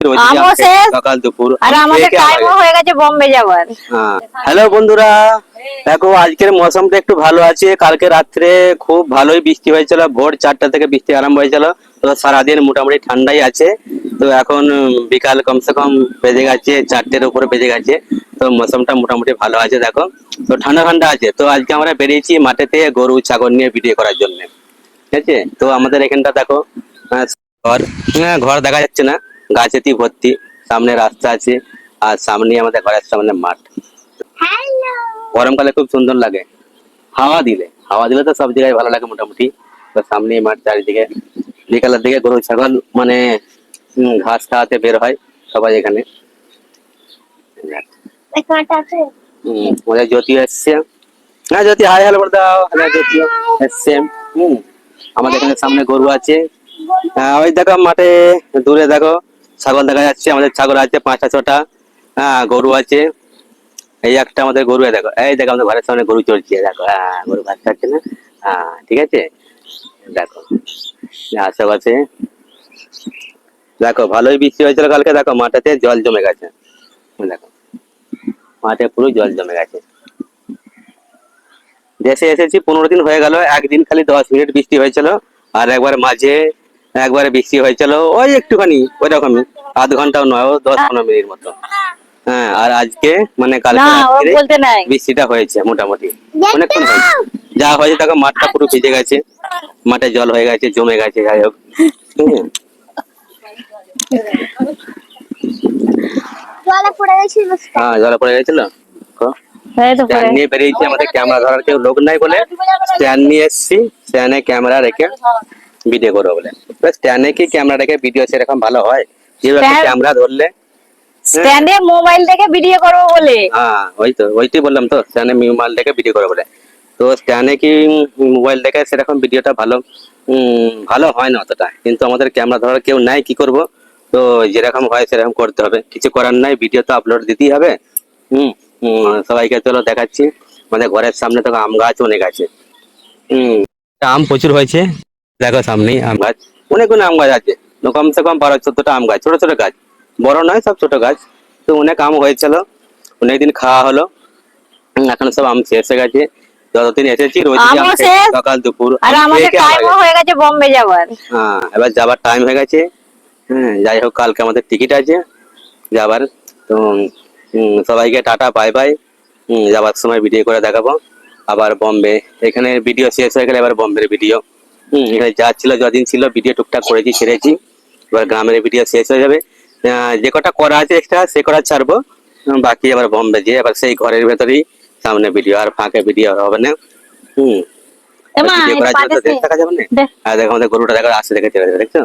আমও শেষ সকাল দুপুর আর আমাদের টাইমও হয়ে গেছে বোম্বে যাওয়ার। হ্যালো বন্ধুরা, দেখো আজকের মৌসমটা একটু ভালো আছে। কালকে রাত্রে খুব ভালোই বৃষ্টি হয়েছিল, ভোর 4টা থেকে বৃষ্টি আরম্ভ হয়েছিল। তো সারাদিন মোটামুটি ঠান্ডাই আছে। তো এখন বিকাল কমসে কম বেজে গেছে 4টের উপরে বেজে গেছে। তো মৌসমটা মোটামুটি ভালো আছে দেখো। তো ঠান্ডা ঠান্ডা আছে। তো আজকে আমরা বেরিয়েছি মাঠেতে গরু ছাগল নিয়ে ভিডিও করার জন্য, ঠিক আছে। তো আমাদের এখানটা দেখো, ঘর, ঘর দেখা যাচ্ছে না, গাছেতেই ভর্তি। সামনে রাস্তা আছে আর সামনে আমাদের ঘরের সামনে মাঠ। গরমকালে খুব সুন্দর লাগে হাওয়া দিলে তো সব জায়গায় ভালো লাগে মোটামুটি। তো সামনে মাঠ, চারিদিকে বিকালের দিকে গরু ছাগল মানে ঘাস খাওয়াতে বের হয় সবাই এখানে। ওদের জ্যোতি এসছে। হ্যাঁ জ্যোতি, হাই হ্যালো করে দাও। হ্যাঁ জ্যোতি এসছে। আমাদের এখানে সামনে গরু আছে। ওই দেখো মাঠে দূরে দেখো ছাগল দেখা যাচ্ছে। আমাদের ছাগল আছে 5টা 6টা। গরু আছে। এই একটা আমাদের গরু, দেখো এই দেখো আমাদের ঘরের সামনে গরু চলছে দেখো। গরু ঘাস খাচ্ছে না। ঠিক আছে। দেখো আশেপাশে দেখো ভালোই বৃষ্টি হয়েছিল কালকে। দেখো মাঠেতে জল জমে গেছে। দেখো মাঠে পুরো জল জমে গেছে। দেশে এসেছি 15 দিন হয়ে গেল। একদিন খালি 10 মিনিট বৃষ্টি হয়েছিল, আর একবার মাঝে একবারে বৃষ্টি হয়েছিল ওই একটুখানি, ওই রকমই, আধ ঘন্টাও নয়, ও 10-15 মিনিট মতো। আর আজকে মানে কালকে না ও রাত্রে বলতে নাই। বৃষ্টিটা হয়েছে মোটামুটি অনেকক্ষণ হয়েছে। যা হয়েছে দেখো মাঠটা পুরো ভিজে গেছে, মাঠে জল হয়ে গেছে, জমে গেছে। যাই হোক, জলে পড়ে গেছিল। স্ট্যান্ড নিয়ে বেরিয়েছি, আমাদের ক্যামেরা ধরার কেউ লোক নাই বলে স্ট্যান্ড নিয়ে এসেছি। স্ট্যান্ডে ক্যামেরা রেখে ভিডিও করবো বলে। স্ট্যান্ডে কি ক্যামেরা রেখে ভিডিও সেরকম ভালো হয়? যেভাবে ক্যামেরা ধরলে স্ট্যান্ডে মোবাইল দেখে ভিডিও করবো বলে। ওইটাই বললাম তো, স্ট্যান্ডে মোবাইল দেখে ভিডিও করবো বলে। তো স্ট্যান্ডে কি মোবাইল দেখে সেরকম ভিডিওটা ভালো হয় না অতটা। কিন্তু আমাদের ক্যামেরা ধরার কেউ নাই, কি করব? তো যেরকম হয় সেরকম করতে হবে, কিছু করার নাই। ভিডিও তো আপলোড দিতেই হবে। হম সবাইকে চলো দেখাচ্ছি। আমাদের ঘরের সামনে তো আম গাছ অনেক আছে। আম প্রচুর হয়েছে। দেখো সামনেই আম গাছ, অনেকগুলো আম গাছ আছে। কমসে কম 12-14টা আম গাছ, ছোট ছোট গাছ, বড় নয়, সব ছোট গাছ। তো অনেক আম হয়েছিল, অনেকদিন খাওয়া হলো। এখন সব আম শেষ হয়ে গেছে। যতদিন এসেছি রোজ আমও শেষ সকাল দুপুর আর আমাদের টাইমও হয়ে গেছে বোম্বে যাওয়ার। এবার যাবার টাইম হয়ে গেছে। যাই হোক, কালকে আমাদের টিকিট আছে যাবার। তো সবাইকে টাটা, বাই বাই। যাবার সময় ভিডিও করে দেখাবো আবার বম্বে। এখানে ভিডিও শেষ হয়ে গেলে এবার বম্বের ভিডিও। এখানে যা ছিল, যদিন ছিল ভিডিও টুকটাক করেছি, ছেড়েছি। এবার গ্রামের ভিডিও শেষ হয়ে যাবে। যে কটা করা আছে এক্সট্রা সে কটা ছাড়বো। বাকি আবার বম্বে যেয়ে আবার সেই ঘরের ভেতরেই সামনে ভিডিও, আর ফাঁকে ভিডিও হবে না। ভিডিও করার জন্য তো দেখা যাবে না। আর দেখো আমাদের গরুটা দেখো আসতে দেখে চলে যাবে, দেখছো?